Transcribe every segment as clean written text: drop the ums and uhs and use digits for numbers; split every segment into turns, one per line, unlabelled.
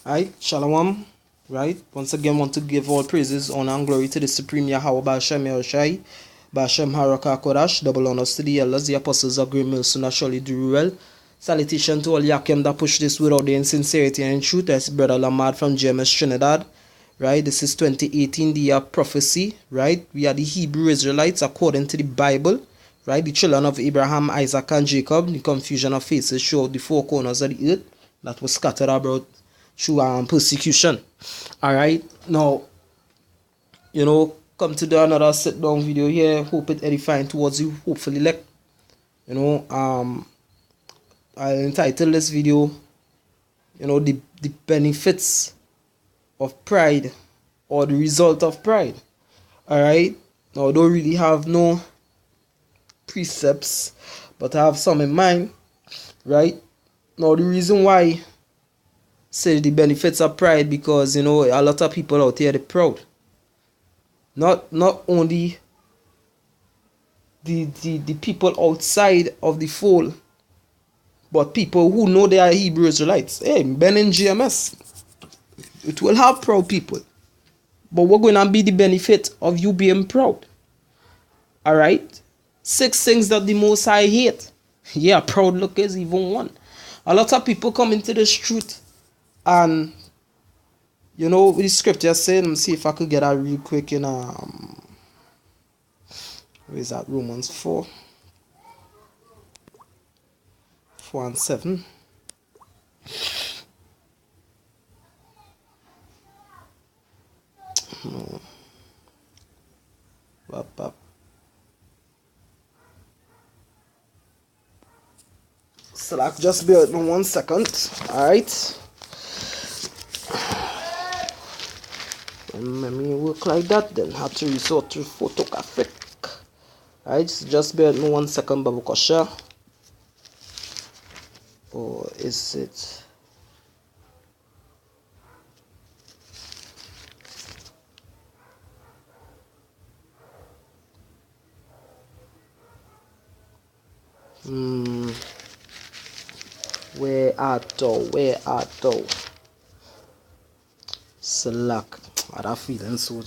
Right, Shalom. Right, once again, want to give all praises, honor, and glory to the Supreme Yahweh Bashem Yahushai, Bashem Haraka Kodash, double honors to the elders, the apostles of Great Millstone that surely do well. Salutation to all Yakim that push this without the insincerity and truth. That's Brother Lamad from GMS Trinidad. Right, this is 2018, the year of prophecy. Right, we are the Hebrew Israelites according to the Bible. Right, the children of Abraham, Isaac, and Jacob. The confusion of faces throughout the four corners of the earth that was scattered about through persecution. All right, now come to do another sit down video here. Hope it edifying towards you. Hopefully, like I entitle this video the benefits of pride or the result of pride. All right, now I don't really have no precepts, but I have some in mind. Right, now the reason why say the benefits of pride, because a lot of people out here, they're proud. Not only the people outside of the fold, but people who know they are Hebrew Israelites. Hey, Ben in GMS, it will have proud people, but we're going to be the benefit of you being proud. All right, 6 things that the Most High hate. Yeah, proud look is even one. A lot of people come into this truth. And with the scripture saying, let me see if I could get that real quick in where is that? Romans 4:4-7. No. So just bear with me 1 second. Alright. Let me work like that, then have to resort to photographic. Alright, just bear with me 1 second, Babu Kosha. Or is it? Where art thou? Slack. I have feeling so,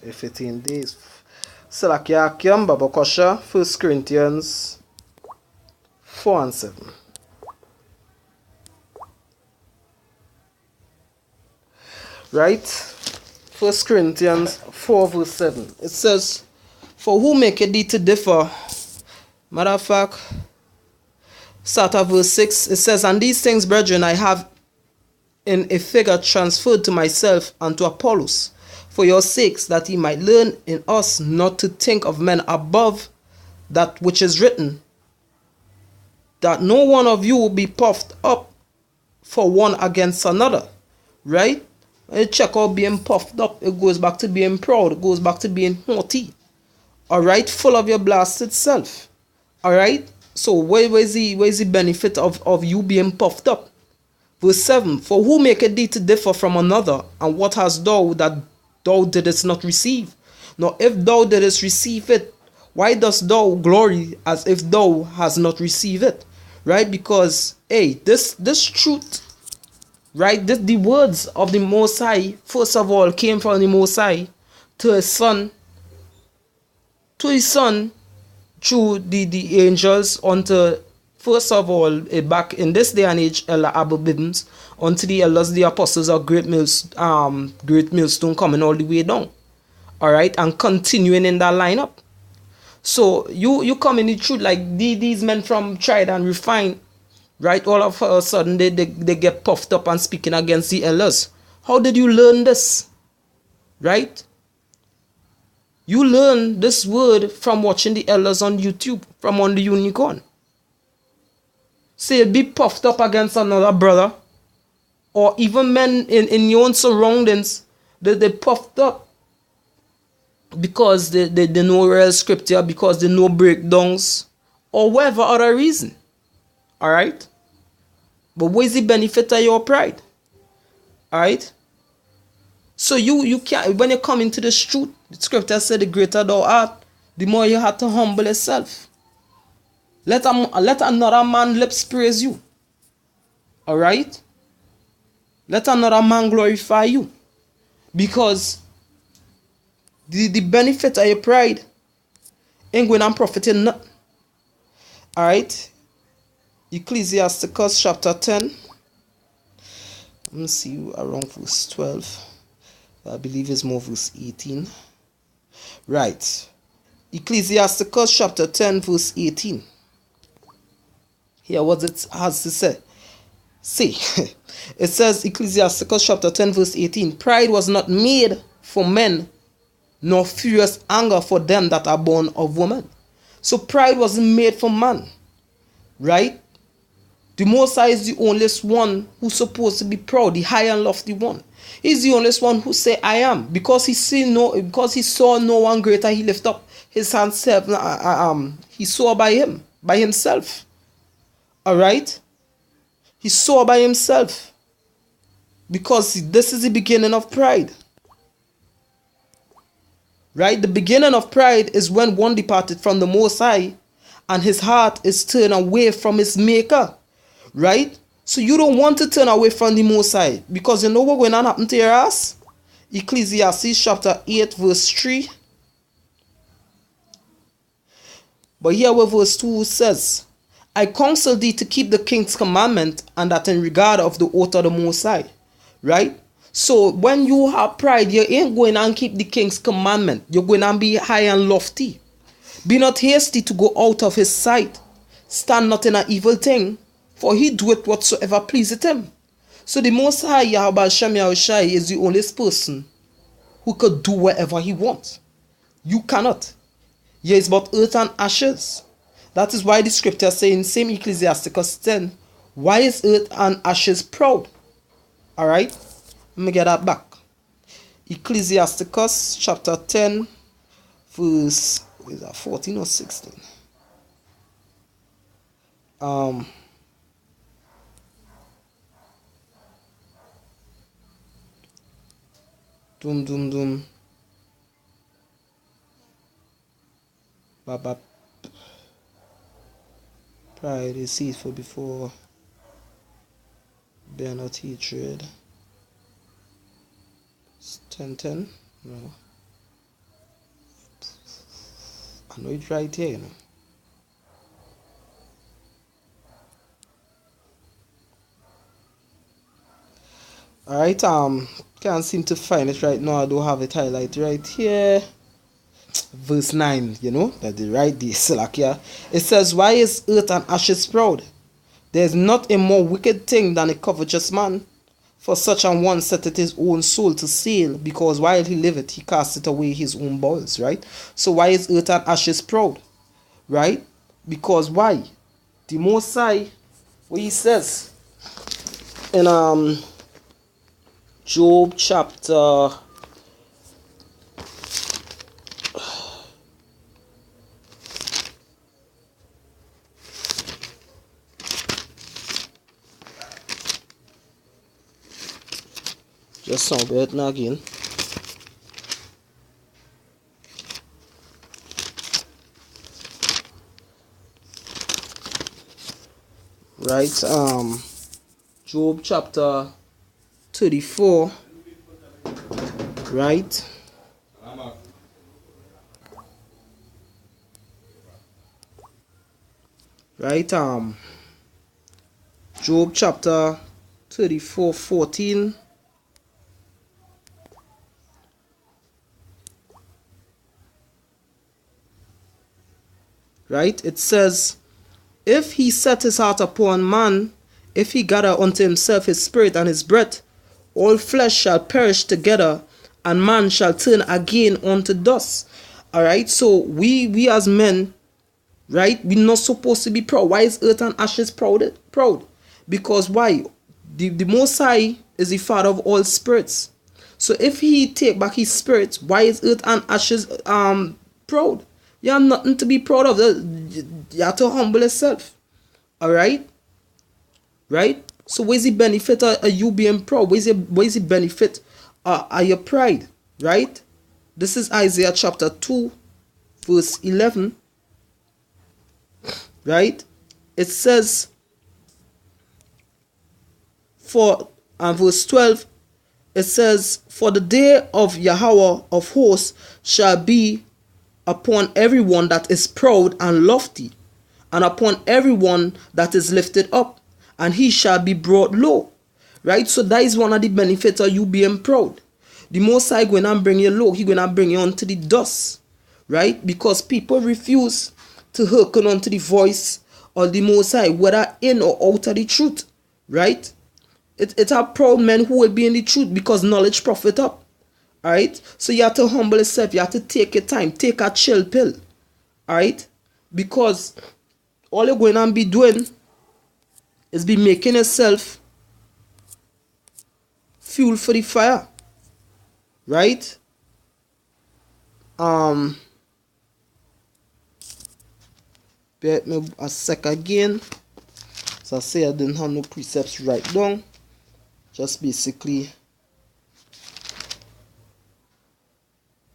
If 15 days. Slack Yakim, Baba Kosha, 1 Corinthians 4:7. Right? 1 Corinthians 4:7. It says, for who maketh thee to differ? Matter of fact, start at verse 6. It says, and these things, brethren, I have in a figure transferred to myself and to Apollos, for your sakes, that he might learn in us not to think of men above that which is written, that no one of you will be puffed up for one against another. Right? When you check out being puffed up, it goes back to being proud, it goes back to being haughty. Alright, full of your blasted self. Alright, so where is the benefit of you being puffed up? Verse 7, for who maketh thee to differ from another, and what hast thou that thou didst not receive? Now if thou didst receive it, why dost thou glory as if thou hast not received it? Right? Because, hey, this truth, right, the words of the Most High, first of all, came from the Most High to his son, through the angels, unto, first of all, back in this day and age, Ella Abel Bibbins, unto the elders, the apostles of Great Millstone coming all the way down. Alright, and continuing in that lineup. So you come in the truth, like these men from Tried and Refined, right? All of a sudden they get puffed up and speaking against the elders. How did you learn this? Right? You learn this word from watching the elders on YouTube, from on the Unicorn. Say be puffed up against another brother, or even men in your own surroundings, they puffed up because they know real scripture, because they know breakdowns, or whatever other reason. Alright? But what is the benefit of your pride? Alright? So you can't, when you come into this truth, the scripture said the greater thou art, the more you have to humble yourself. Let another man lips praise you. Alright? Let another man glorify you. Because the benefit of your pride ain't going to profit in nothing. Alright? Ecclesiasticus chapter 10. Let me see around verse 12. I believe it's more verse 18. Right. Ecclesiasticus chapter 10 verse 18. Here what it has to say. See, it says Ecclesiasticus chapter 10 verse 18. Pride was not made for men, nor furious anger for them that are born of woman. So pride wasn't made for man. Right? The Most High is the only one who's supposed to be proud, the high and lofty one. He's the only one who say I am, because he saw no one greater. He lift up his hands. He saw by himself. All right, he saw by himself, because this is the beginning of pride. Right, the beginning of pride is when one departed from the Most High, and his heart is turned away from his Maker. Right? So you don't want to turn away from the Most High, because you know what's going to happen to your ass? Ecclesiastes chapter 8 verse 3. But here where verse 2 says, I counsel thee to keep the king's commandment, and that in regard of the oath of the Most High. Right? So when you have pride, you ain't going to keep the king's commandment. You're going to be high and lofty. Be not hasty to go out of his sight. Stand not in an evil thing, for he doeth whatsoever pleaseth him. So the Most High, Yahweh Hashem Yahushai, is the only person who could do whatever he wants. You cannot. He is but earth and ashes. That is why the scripture says in same Ecclesiasticus 10, why is earth and ashes proud? Alright? Let me get that back. Ecclesiasticus chapter 10, verse 14 or 16. Pride is deceitful before bear not hatred. 10:10. No. I know it's right here, you know. Alright, can't seem to find it right now. I don't have it highlighted right here. Verse 9, you know, that the right the Salakia. It says, why is earth and ashes proud? There is not a more wicked thing than a covetous man. For such an one setteth his own soul to sale, because while he liveth, he casteth away his own bowels, right? So why is earth and ashes proud? Right? Because why? The Most High, what he says in Job chapter just sound bad now again. Right, Job chapter 34, right? Right, Job chapter 34, 14. Right, it says, if he set his heart upon man, if he gather unto himself his spirit and his breath, all flesh shall perish together, and man shall turn again unto dust. Alright, so we as men, right, we're not supposed to be proud. Why is earth and ashes proud? Because why? The Most High is the Father of all spirits. So if he take back his spirit, why is earth and ashes proud? You have nothing to be proud of. You have to humble yourself. Alright? Right? So where's the benefit of you being proud? Where's the benefit of your pride? Right? This is Isaiah chapter 2, verse 11. Right? It says, for And verse 12, it says, for the day of Yahweh of hosts shall be upon everyone that is proud and lofty, and upon everyone that is lifted up, and he shall be brought low. Right? So that is one of the benefits of you being proud. The Most High going to bring you low. He going to bring you onto the dust. Right? Because people refuse to hearken unto the voice of the Most High, whether in or out of the truth. Right? It's a proud men who will be in the truth, because knowledge profit up. Alright? So you have to humble yourself. You have to take your time. Take a chill pill. Alright? Because all you're going to be doing is be making yourself fuel for the fire. Right? Bear me a sec again. So I say I didn't have no precepts right down. Just basically,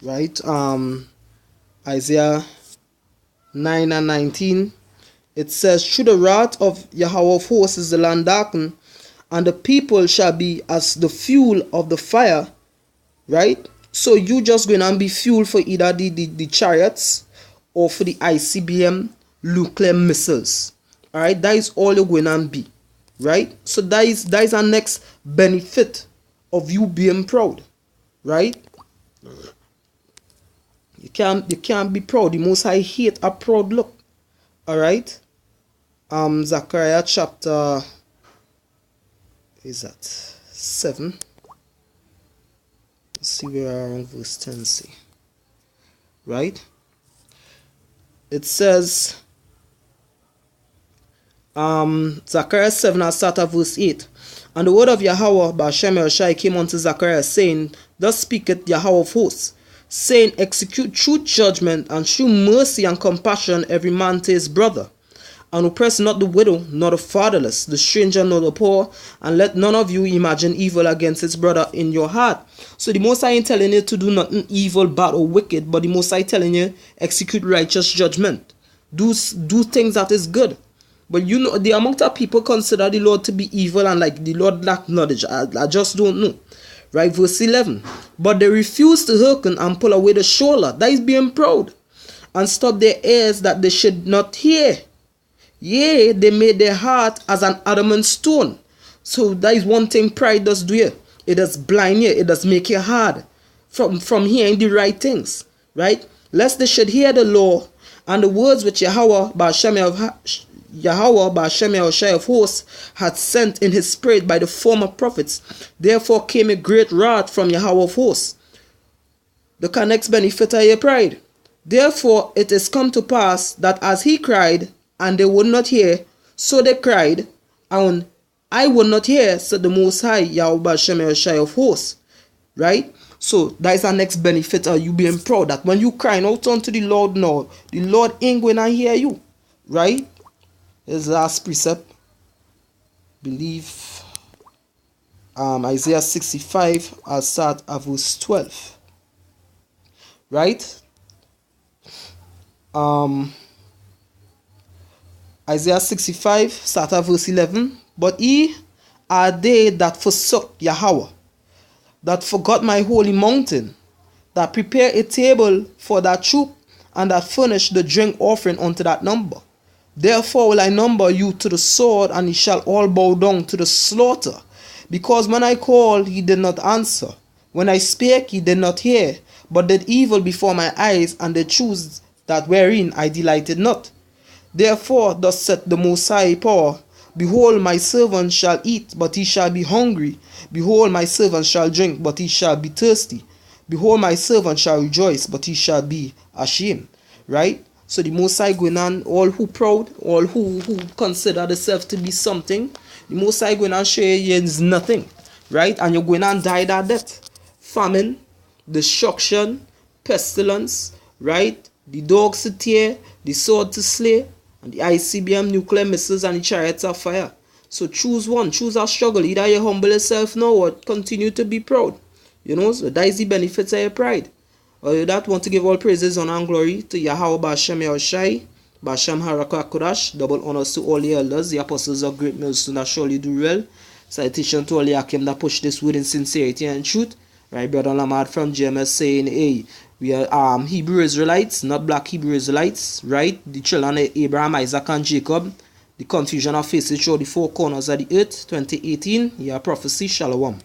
right? Isaiah 9 and 19. It says, through the wrath of Yahweh of hosts is the land darkened, and the people shall be as the fuel of the fire. Right? So you just going to be fuel for either the chariots or for the ICBM nuclear missiles. Alright? That is all you're going to be. Right? So that is our next benefit of you being proud. Right? You can't be proud. The Most High hate a proud look. Alright? Zechariah chapter, is that 7? Let's see where around verse 10 say. Right? It says, Zechariah 7, I'll start at verse 8. And the word of Yahweh by Hashem Yahushai came unto Zechariah, saying, thus speaketh Yahweh of hosts, saying, execute true judgment and shew mercy and compassion every man to his brother, and oppress not the widow, nor the fatherless, the stranger, nor the poor, and let none of you imagine evil against his brother in your heart. So the Most High ain't telling you to do nothing evil, bad, or wicked, but the Most High telling you execute righteous judgment. Do things that is good. But you know, the amount of people consider the Lord to be evil and like the Lord lack knowledge. I just don't know. Right, verse 11. But they refuse to hearken and pull away the shoulder. That is being proud. And stop their ears that they should not hear. Yea, they made their heart as an adamant stone. So that is one thing pride does do here. It does blind you. It does make you hard from hearing the right things. Right? Lest they should hear the law and the words which Yahweh by Hashem Yahushai of hosts had sent in his spirit by the former prophets. Therefore came a great wrath from Yahweh of hosts. The next benefit of your pride. Therefore it is come to pass that as he cried, and they would not hear, so they cried, and I would not hear, said the Most High, Yahweh Hashem Yahushai of hosts. Right? So that is our next benefit of you being proud, that when you crying out unto the Lord now, the Lord ain't going to hear you. Right? Here's the last precept. Believe Isaiah 65, I'll start at verse 12. Right? Isaiah 65, start at verse 11. But ye are they that forsook Yahweh, that forgot my holy mountain, that prepare a table for that troop, and that furnish the drink offering unto that number. Therefore will I number you to the sword, and ye shall all bow down to the slaughter. Because when I called, ye did not answer. When I spake, ye did not hear, but did evil before my eyes, and did choose that wherein I delighted not. Therefore thus saith the Most High Power, behold, my servant shall eat, but he shall be hungry. Behold, my servant shall drink, but he shall be thirsty. Behold, my servant shall rejoice, but he shall be ashamed. Right? So the Most High going on, all who proud, all who consider themselves to be something, the Most High going on show you is nothing. Right? And you're going on die that death. Famine, destruction, pestilence, right? The dogs to tear, the sword to slay, and the ICBM nuclear missiles and the chariots of fire. So choose one, choose a struggle. Either you humble yourself now or continue to be proud. You know, so that is the benefits of your pride. Or you that want to give all praises, honor, and glory to Yahweh B'Hashem Yahushai, B'Hashem Harakah Kodash, double honors to all the elders, the apostles of great millstone that surely do well. Citation to Eliakim that push this within sincerity and truth. Right, Brother Lamad from GMS saying, hey, we are Hebrew Israelites, not black Hebrew Israelites, right? The children of Abraham, Isaac, and Jacob. The confusion of faces show the four corners of the earth, 2018. Yeah, prophecy, Shalom.